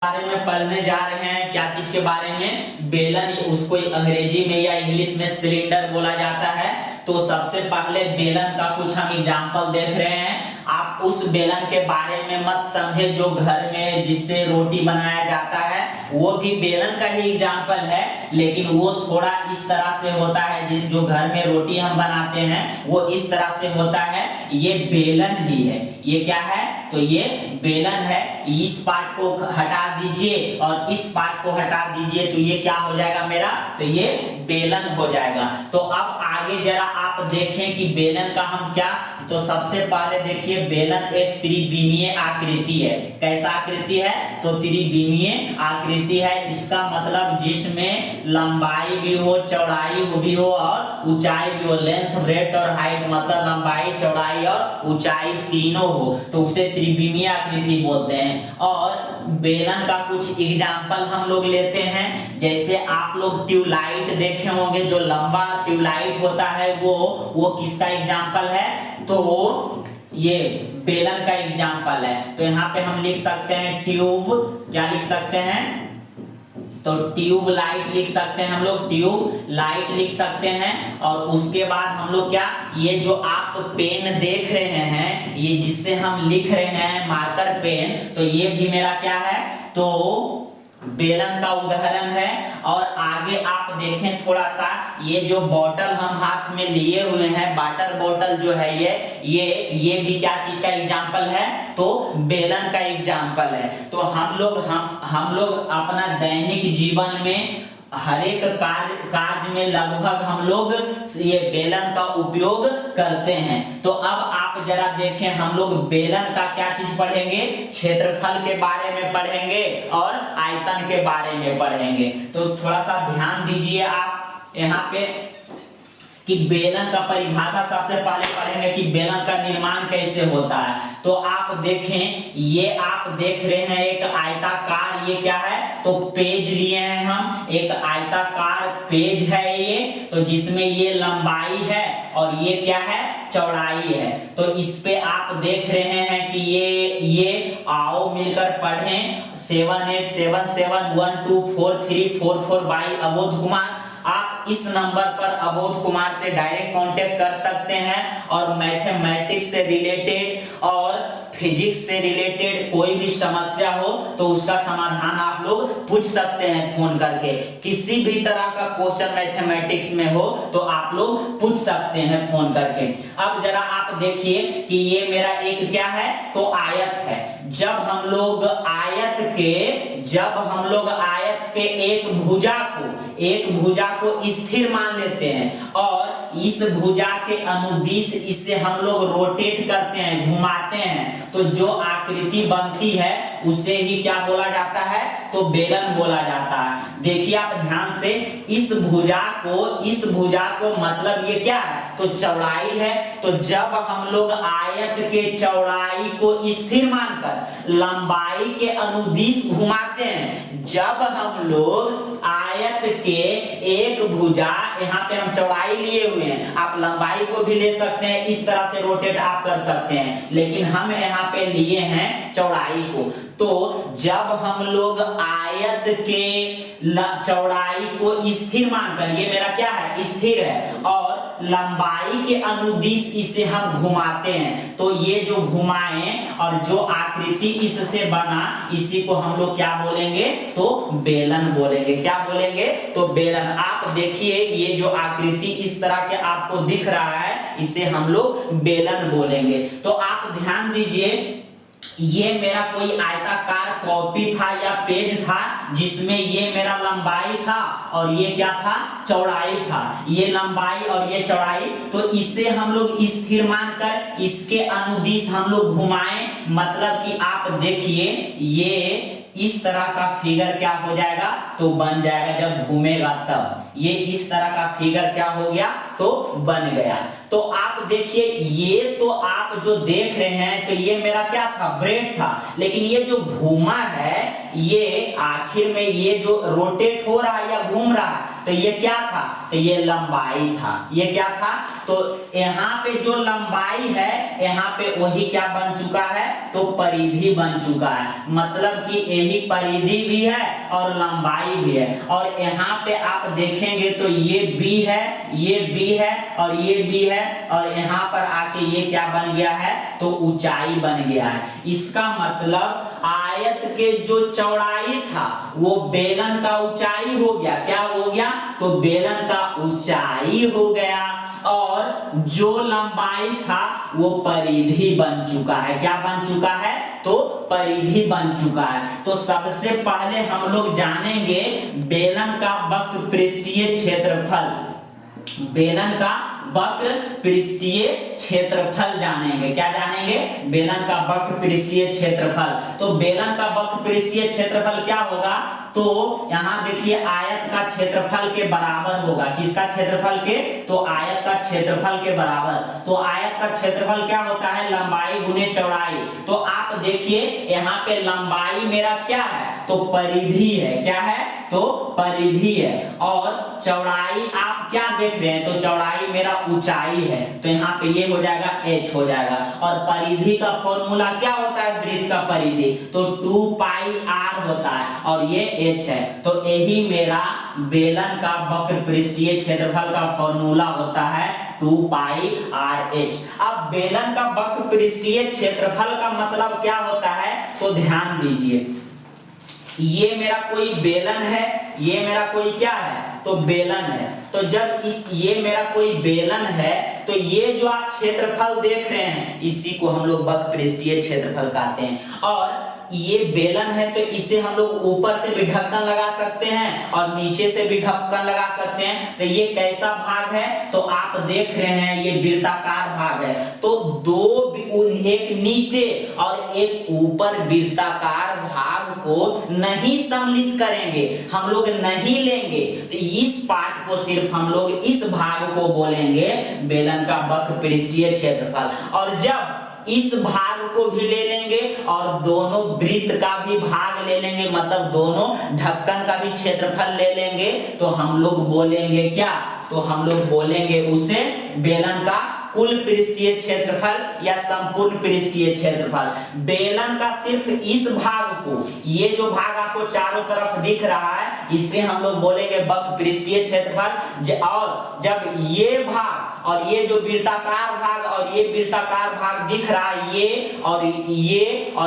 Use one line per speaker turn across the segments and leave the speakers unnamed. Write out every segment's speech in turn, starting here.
बारे में पढ़ने जा रहे हैं। क्या चीज के बारे में? बेलन। उसको अंग्रेजी में या इंग्लिश में सिलेंडर बोला जाता है। तो सबसे पहले बेलन का कुछ हम एग्जाम्पल देख रहे हैं। आप उस बेलन के बारे में मत समझे जो घर में जिससे रोटी बनाया जाता है, वो भी बेलन का ही एग्जाम्पल है, लेकिन वो थोड़ा इस तरह से होता है। जो घर में रोटी हम बनाते हैं वो इस तरह से होता है। ये बेलन ही है। ये क्या है? तो ये बेलन है। इस पार्ट को हटा दीजिए और इस पार्ट को हटा दीजिए, तो ये क्या हो जाएगा मेरा? तो ये बेलन हो जाएगा। तो अब आगे जरा आप देखें कि बेलन का हम क्या, तो सबसे पहले देखिए बेलन एक त्रिविमीय आकृति है। कैसा आकृति है? तो त्रिविमीय आकृति है। इसका मतलब जिसमें लंबाई भी हो, चौड़ाई भी हो और ऊंचाई भी हो। लेंथ, ब्रेड्थ और हाइट, मतलब लंबाई, चौड़ाई और ऊंचाई तीनों हो, तो उसे त्रिविमीय आकृति बोलते हैं। और बेलन का कुछ एग्जाम्पल हम लोग लेते हैं। जैसे आप लोग ट्यूबलाइट देखे होंगे, जो लंबा ट्यूबलाइट होता है वो किसका एग्जाम्पल है? तो ये बेलन का एग्जाम्पल है। तो यहाँ पे हम लिख सकते हैं ट्यूब, क्या लिख सकते हैं? तो ट्यूब लाइट लिख सकते हैं हम लोग, ट्यूब लाइट लिख सकते हैं। और उसके बाद हम लोग क्या, ये जो आप पेन देख रहे हैं, ये जिससे हम लिख रहे हैं मार्कर पेन, तो ये भी मेरा क्या है? तो बेलन का उदाहरण है। और आगे आप देखें थोड़ा सा, ये जो बोतल हम हाथ में लिए हुए हैं, वाटर बोतल जो है, ये भी क्या चीज का एग्जाम्पल है? तो बेलन का एग्जाम्पल है। तो हम लोग अपना दैनिक जीवन में हर एक कार्य में लगभग हम लोग ये बेलन का उपयोग करते हैं। तो अब आप जरा देखें, हम लोग बेलन का क्या चीज पढ़ेंगे? क्षेत्रफल के बारे में पढ़ेंगे और आयतन के बारे में पढ़ेंगे। तो थोड़ा सा ध्यान दीजिए आप यहाँ पे कि बेलन का परिभाषा सबसे पहले पढ़ेंगे कि बेलन का निर्माण कैसे होता है। तो आप देखें, ये आप देख रहे हैं एक आयताकार, ये क्या है? तो पेज लिए हैं हम, एक आयताकार पेज है ये, तो जिसमें ये लंबाई है और ये क्या है? चौड़ाई है। तो इस पे आप देख रहे हैं कि ये आओ मिलकर पढ़ें 7877124344 बाई अबोध कुमार। आप इस नंबर पर अबोध कुमार से डायरेक्ट कांटेक्ट कर सकते हैं और मैथमेटिक्स से रिलेटेड और फिजिक्स से रिलेटेड कोई भी समस्या हो तो उसका समाधान आप लोग पूछ सकते हैं फोन करके। किसी भी तरह का क्वेश्चन मैथमेटिक्स में हो तो आप लोग पूछ सकते हैं फोन करके। अब जरा आप देखिए कि ये मेरा एक क्या है? तो आयत है। जब हम लोग आयत के एक भुजा को स्थिर मान लेते हैं और इस भुजा के अनुदिश इसे हम लोग रोटेट करते हैं, घुमाते हैं, तो जो आकृति बनती है उसे ही क्या बोला जाता है? तो बेलन बोला जाता है। देखिए आप ध्यान से, इस भुजा को मतलब ये क्या है? तो चौड़ाई है। तो जब हम लोग आयत के चौड़ाई को स्थिर मानकर लंबाई के अनुदिश घुमाते हैं, जब हम लोग आयत के एक भुजा, यहाँ पे हम चौड़ाई लिए हुए हैं, आप लंबाई को भी ले सकते हैं, इस तरह से रोटेट आप कर सकते हैं, लेकिन हम यहाँ पे लिए हैं चौड़ाई को। तो जब हम लोग आयत के चौड़ाई को स्थिर मानकर, ये मेरा क्या है? स्थिर है, और लंबाई के अनुदिश इसे हम घुमाते हैं, तो ये जो घुमाएं और जो आकृति इससे बना, इसी को हम लोग क्या बोलेंगे? तो बेलन बोलेंगे। क्या बोलेंगे? तो बेलन। आप देखिए ये जो आकृति इस तरह के आपको दिख रहा है, इसे हम लोग बेलन बोलेंगे। तो आप ध्यान दीजिए, ये मेरा कोई आयताकार कॉपी था या पेज था, जिसमें ये मेरा लंबाई था और ये क्या था? चौड़ाई था। ये लंबाई और ये चौड़ाई, तो इसे हम लोग स्थिर मानकर इसके अनुदिश हम लोग घुमाएं, मतलब कि आप देखिए ये इस तरह का फिगर क्या हो जाएगा? तो बन जाएगा। जब घूमेगा तब ये इस तरह का फिगर क्या हो गया? तो बन गया। तो आप देखिए ये तो आप जो देख रहे हैं तो ये मेरा क्या था, ब्रेड था, लेकिन ये जो घूमा है ये आखिर में ये जो रोटेट हो रहा है या घूम रहा है तो ये क्या था, तो ये लंबाई था। ये क्या था, तो यहाँ पे जो लंबाई है यहाँ पे वही क्या बन चुका है, तो परिधि बन चुका है। मतलब कि यही परिधि भी है और लंबाई भी है। और यहाँ पे आप देखेंगे तो ये बी है, ये बी है और ये बी है, और यहाँ पर आके ये क्या बन गया है, तो ऊंचाई बन गया है। इसका मतलब आयत के जो चौड़ाई था वो बेलन का ऊंचाई हो गया। क्या हो गया, तो बेलन का ऊंचाई हो गया, और जो लंबाई था वो परिधि बन चुका है। क्या बन चुका है, तो परिधि बन चुका है। तो सबसे पहले हम लोग जानेंगे बेलन का वक्र पृष्ठीय क्षेत्रफल। बेलन का वक्र पृष्ठीय क्षेत्रफल जानेंगे। क्या जानेंगे, बेलन का वक्र पृष्ठीय क्षेत्रफल। तो बेलन का वक्र पृष्ठीय क्षेत्रफल क्या होगा, तो यहां देखिए आयत का क्षेत्रफल के बराबर होगा। किसका क्षेत्रफल के, तो आयत का क्षेत्रफल के बराबर। तो आयत का क्षेत्रफल क्या होता है, लंबाई गुने चौड़ाई। तो आप देखिए यहाँ पे लंबाई मेरा क्या है, तो परिधि है। क्या है, तो परिधि है। और चौड़ाई आप क्या देख रहे हैं, तो चौड़ाई मेरा ऊंचाई है, तो यहाँ पे ये हो जाएगा h हो जाएगा। और परिधि का फॉर्मूला क्या होता है, वृत्त का परिधि, तो 2 पाई r होता है, और ये h है। तो यही मेरा बेलन का वक्र पृष्ठीय क्षेत्रफल का फॉर्मूला होता है 2 पाई RH। अब बेलन का वक्र पृष्ठीय क्षेत्रफल का मतलब क्या होता है, तो ध्यान दीजिए, ये मेरा कोई बेलन है, ये मेरा कोई क्या है, तो बेलन है। तो जब ये मेरा कोई बेलन है तो ये जो आप क्षेत्रफल देख रहे हैं इसी को हम लोग वक्र पृष्ठीय क्षेत्रफल कहते हैं। और ये बेलन है तो इसे हम लोग ऊपर से भी ढक्कन लगा सकते हैं और नीचे से भी ढक्कन लगा सकते हैं। तो ये कैसा भाग है, तो आप देख रहे हैं ये वृत्ताकार भाग है। तो दो, एक नीचे और एक ऊपर वृत्ताकार भाग को नहीं सम्मिलित करेंगे, हम लोग नहीं लेंगे। तो इस पार्ट को सिर्फ हम लोग इस भाग को बोलेंगे बेलन का वक्र पृष्ठीय क्षेत्रफल। और जब इस भाग को भी ले लेंगे और दोनों वृत्त का भी भाग ले लेंगे, मतलब दोनों ढक्कन का भी क्षेत्रफल ले लेंगे, तो हम लोग बोलेंगे क्या, तो हम लोग बोलेंगे उसे बेलन का कुल पृष्ठीय क्षेत्रफल या संपूर्ण पृष्ठीय क्षेत्रफल। बेलन का सिर्फ इस भाग को, ये जो भाग आपको चारों तरफ दिख रहा है इसे हम लोग बोलेंगे वक्र पृष्ठीय क्षेत्रफल। और जब ये भाग और ये जो वृत्ताकार भाग और ये वृत्ताकार भाग दिख रहा है, ये और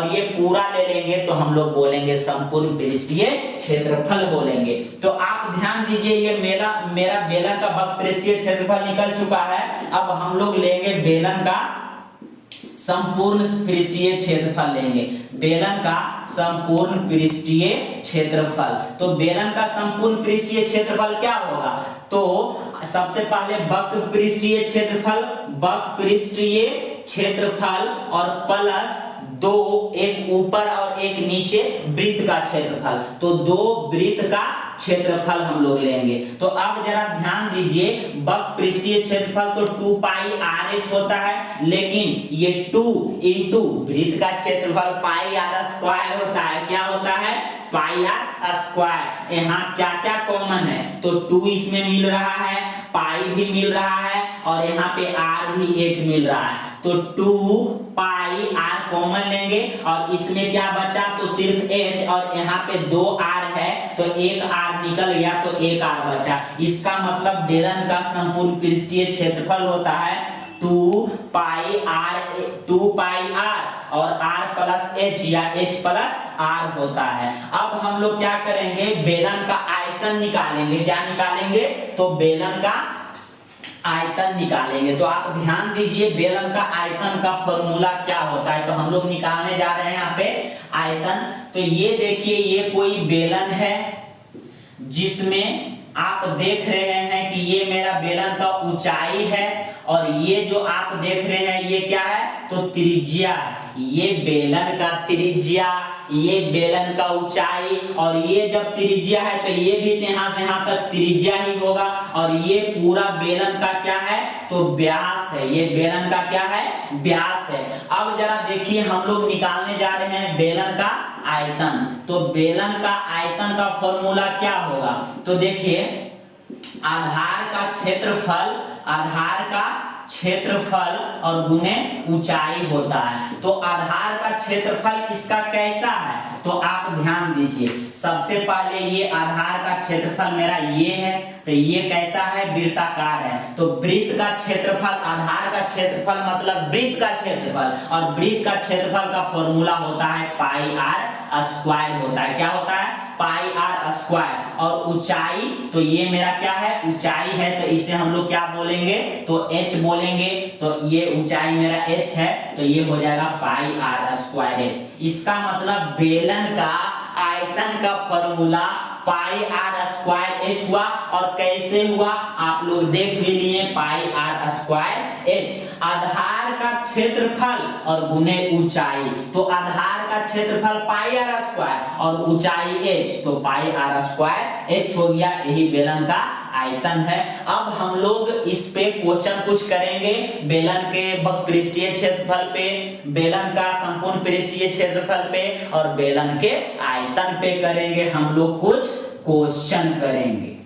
ये पूरा ले लेंगे तो हम लोग बोलेंगे संपूर्ण पृष्ठीय क्षेत्रफल बोलेंगे। तो आप ध्यान दीजिए, ये मेरा बेलन का वक्र पृष्ठीय क्षेत्रफल निकल चुका है। अब हम लोग लेंगे बेलन का संपूर्ण पृष्ठीय क्षेत्रफल लेंगे, बेलन का संपूर्ण पृष्ठीय क्षेत्रफल। तो बेलन का संपूर्ण पृष्ठीय क्षेत्रफल क्या होगा, तो सबसे पहले वक्र पृष्ठीय क्षेत्रफल, वक्र पृष्ठीय क्षेत्रफल और प्लस 2, एक ऊपर और एक नीचे वृत्त का क्षेत्रफल। तो 2 वृत्त का क्षेत्रफल हम लोग लेंगे। तो अब जरा ध्यान दीजिए, वक्र पृष्ठीय क्षेत्रफल तो 2 पाई RH होता है, लेकिन ये 2 इंटू वृत्त का क्षेत्रफल पाई R स्क्वायर होता है। क्या होता है, पाई R स्क्वायर। यहाँ क्या क्या कॉमन है, तो 2 इसमें मिल रहा है, पाई भी मिल रहा है और यहाँ पे R भी 1 मिल रहा है। तो 2 पाई R कॉमन लेंगे और इसमें क्या बचा, तो सिर्फ H, और यहाँ पे 2 R है तो 1 R निकल गया तो 1 R बचा। इसका मतलब बेलन का संपूर्ण पृष्ठीय क्षेत्रफल होता है 2 पाई R और R प्लस H या H प्लस R होता है। अब हम लोग क्या करेंगे, बेलन का आयतन निकालेंगे। क्या निकालेंगे, तो बेलन का आयतन निकालेंगे। तो आप ध्यान दीजिए, बेलन का आयतन का फॉर्मूला क्या होता है, तो हम लोग निकालने जा रहे हैं यहाँ पे आयतन। तो ये देखिए, ये कोई बेलन है जिसमें आप देख रहे हैं कि ये मेरा बेलन का ऊंचाई है और ये जो आप देख रहे हैं ये क्या है, तो त्रिज्या, ये बेलन का त्रिज्या, ये बेलन का ऊंचाई, और ये जब त्रिज्या है तो ये भी यहाँ से यहाँ तक त्रिज्या ही होगा, और ये पूरा बेलन का क्या है तो व्यास है, ये बेलन का क्या है व्यास है। अब जरा देखिए हम लोग निकालने जा रहे हैं बेलन का आयतन, तो बेलन का आयतन का फॉर्मूला क्या होगा, तो देखिए आधार का क्षेत्रफल, आधार का क्षेत्रफल और गुने ऊंचाई होता है। तो आधार का क्षेत्रफल इसका कैसा है, तो आप ध्यान दीजिए, सबसे पहले ये आधार का क्षेत्रफल मेरा ये है, तो ये कैसा है वृत्ताकार है, तो वृत्त का क्षेत्रफल, आधार का क्षेत्रफल मतलब वृत्त का क्षेत्रफल, और वृत्त का क्षेत्रफल का फॉर्मूला होता है पाई आर स्क्वायर होता है, क्या होता है पाई आर स्क्वायर। और ऊंचाई, तो ये मेरा क्या है ऊंचाई है, तो इसे हम लोग क्या बोलेंगे तो h बोलेंगे, तो ये ऊंचाई मेरा h है, तो ये हो जाएगा पाई आर स्क्वायर h। इसका मतलब बेलन का आयतन का formula pi r square h हुआ, और कैसे हुआ आप लोग देख भी लिए, पाई आर स्क्वायर h। आधार का क्षेत्रफल और गुने ऊंचाई, तो आधार का क्षेत्रफल पाई आर स्क्वायर और ऊंचाई h, तो पाई आर स्क्वायर h हो गया, यही बेलन का आयतन है। अब हम लोग इस पे क्वेश्चन कुछ करेंगे, बेलन के पृष्ठीय क्षेत्रफल पे, बेलन का संपूर्ण पृष्ठीय क्षेत्रफल पे, और बेलन के आयतन पे करेंगे हम लोग कुछ क्वेश्चन करेंगे।